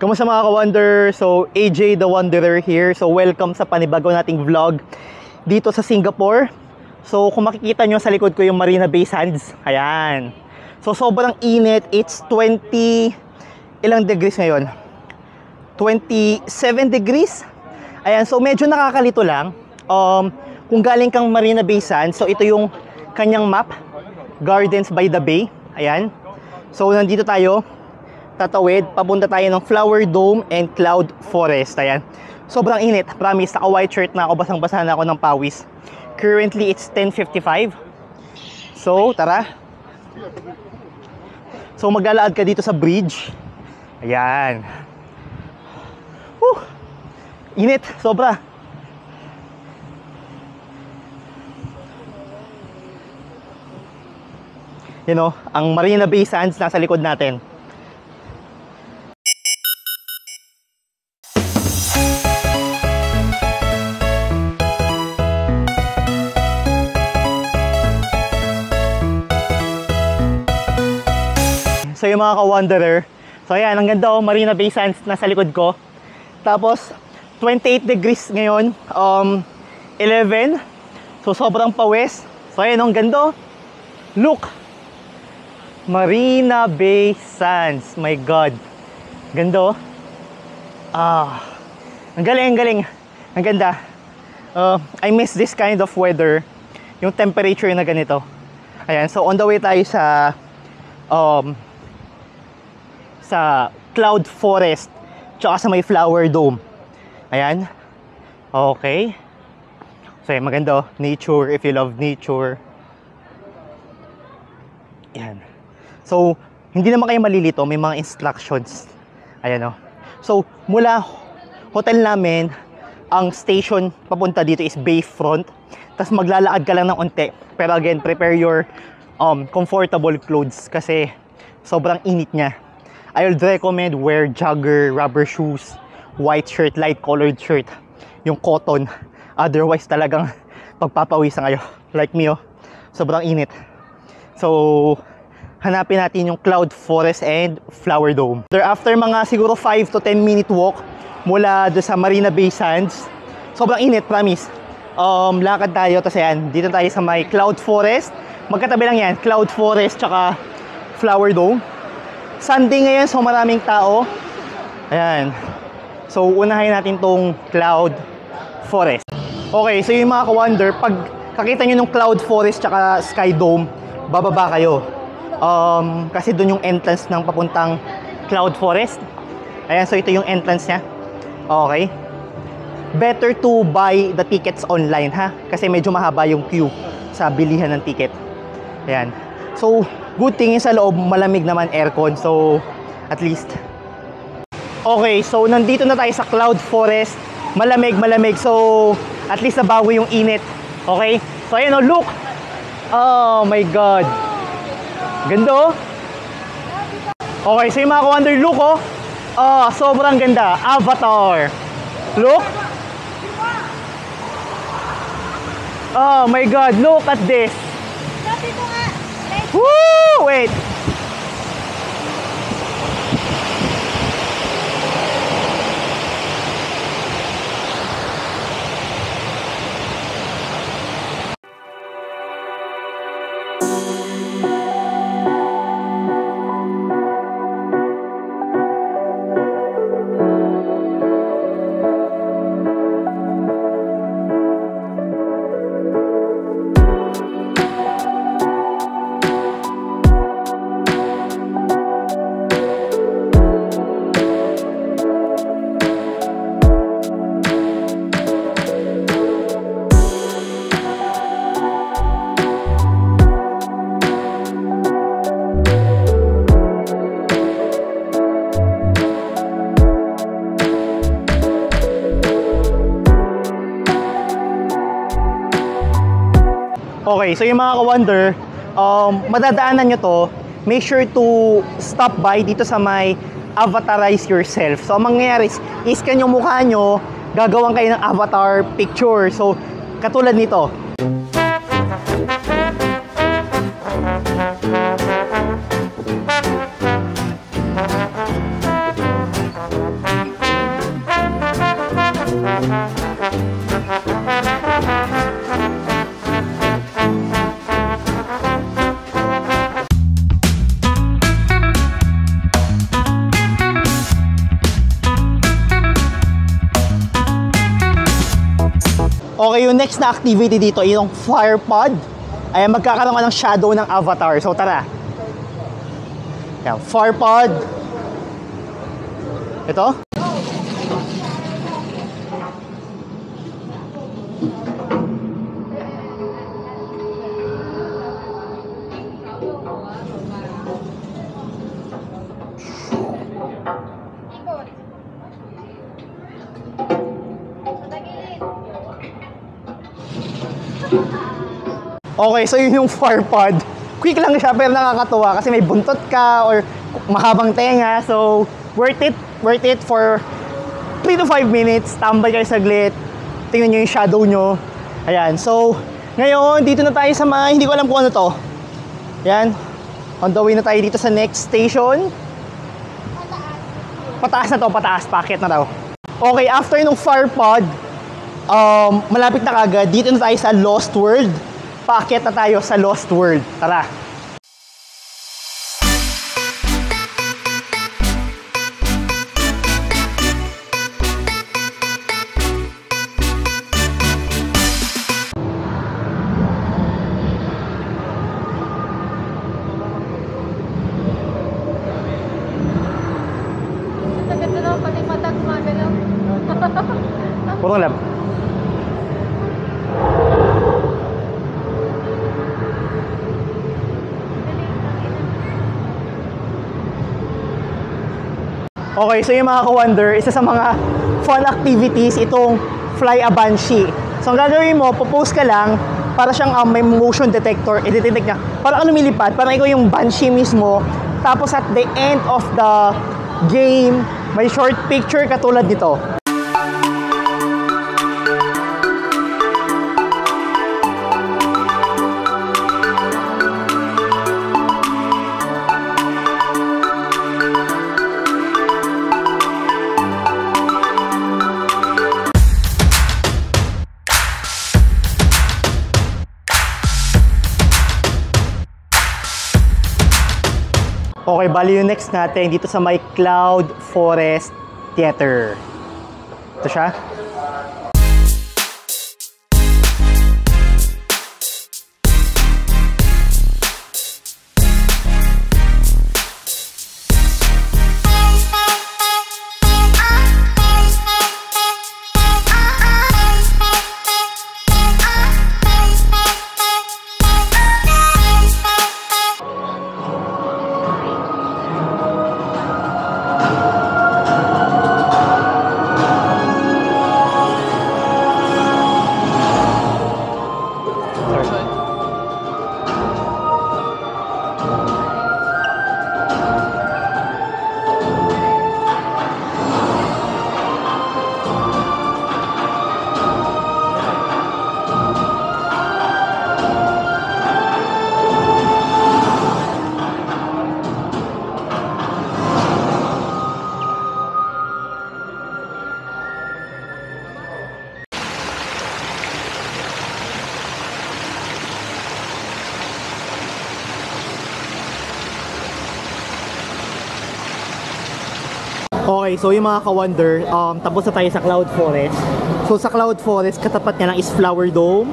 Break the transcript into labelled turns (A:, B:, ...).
A: Kamusta mga ka-Wonder? So, AJ the Wanderer here. So, welcome sa panibago nating vlog dito sa Singapore. So, kung makikita nyo sa likod ko yung Marina Bay Sands. Ayan. So, sobrang init. It's 20... Ilang degrees ngayon? 27 degrees? Ayan. So, medyo nakakalito lang. Kung galing kang Marina Bay Sands, so ito yung kanyang map. Gardens by the Bay. Ayan. So, nandito tayo. Tatawid, papunta tayo ng Flower Dome and Cloud Forest. Ayan. Sobrang init. Promise, naka-white shirt na ako. Basang-basa na ako ng pawis. Currently, it's 10:55. So, tara. So, maglalaad ka dito sa bridge. Ayan. Init. Sobra. You know, ang Marina Bay Sands nasa likod natin. So yung mga ka-Wanderer, so ayan, ang ganda oh, Marina Bay Sands nasa likod ko. Tapos 28 degrees ngayon, 11. So sobrang pawis. So ayan, ang ganda oh. Look, Marina Bay Sands. My God, ganda oh. Ang galing, ang galing. Ang ganda. I miss this kind of weather. Yung temperature na ganito. Ayan, so on the way tayo sa Cloud Forest tsaka sa may Flower Dome. Ayan. Okay. So ayan, maganda oh. Nature, if you love nature. Ayan. So, hindi naman kayo malilito. May mga instructions. Ayan oh. So, mula hotel namin, ang station papunta dito is Bayfront. Tapos maglalaad ka lang ng unti. Pero again, prepare your comfortable clothes kasi sobrang init niya. I would recommend wear jogger, rubber shoes, white shirt, light colored shirt, yung cotton. Otherwise talagang pagpapawisan kayo. Like me oh, sobrang init. So, hanapin natin yung Cloud Forest and Flower Dome. After mga siguro 5 to 10 minute walk mula doon sa Marina Bay Sands, sobrang init, promise. Lakad tayo, tapos ayan, dito tayo sa may Cloud Forest. Magkatabi lang yan, Cloud Forest tsaka Flower Dome. Sunday ngayon, so maraming tao. Ayan. So, unahin natin tong Cloud Forest. Okay, so yung mga ka-Wonder, pag kakita nyo ng Cloud Forest tsaka Sky Dome, bababa kayo. Kasi doon yung entrance ng papuntang Cloud Forest. Ayan, so ito yung entrance nya. Okay. Better to buy the tickets online, ha? Kasi medyo mahaba yung queue sa bilihan ng ticket. Ayan. So, good thing sa loob, malamig naman aircon. So, at least. Okay, so nandito na tayo sa Cloud Forest. Malamig, malamig. So, at least nabawi yung init. Okay? So, ayan oh, look. Oh my God. Ganda oh. Okay, so yung mga ka-Wonder, look oh. Oh, sobrang ganda. Avatar. Look. Oh my God, look at this. Woo! Wait. Okay, so yung mga ka-Wonder, madadaanan nyo to, make sure to stop by dito sa may avatarize yourself. So, ang mangyayari is, i-scan yung mukha nyo, gagawin kayo ng avatar picture. So, katulad nito. Okay, yung next na activity dito, yung fire pod. Ay magkakaroon ka ng shadow ng avatar. So tara. Yan, fire pod. Ito. Okay, so yun yung fire pod. Quick lang siya pero nakakatuwa kasi may buntot ka or mahabang tenga. So, worth it for 3 to 5 minutes. Tambay kayo saglit. Tingnan nyo yung shadow nyo. Ayan, so, ngayon, dito na tayo sa mga, hindi ko alam kung ano to. Ayan, on the way na tayo dito sa next station. Pataas na to, pataas, packet na daw. Okay, after nung fire pod, malapit na kagad, dito na tayo sa Lost World. Paakyat na tayo sa Lost World. Tara!
B: Ang ganda naman pati mata gumagalaw.
A: Purong lab. Okay, so yung mga ka-wonder, isa sa mga fun activities itong fly a banshee. So ang gagawin mo, popost ka lang, para siyang may motion detector, i-detect niya. Para ka lumilipad, parang ikaw yung banshee mismo. Tapos at the end of the game, may short picture katulad nito. Okay, bali yung next natin dito sa may Cloud Forest Theater. Ito siya. Okay, so yung mga ka-wonder, tapos na tayo sa Cloud Forest. So sa Cloud Forest, katapat niya lang is Flower Dome.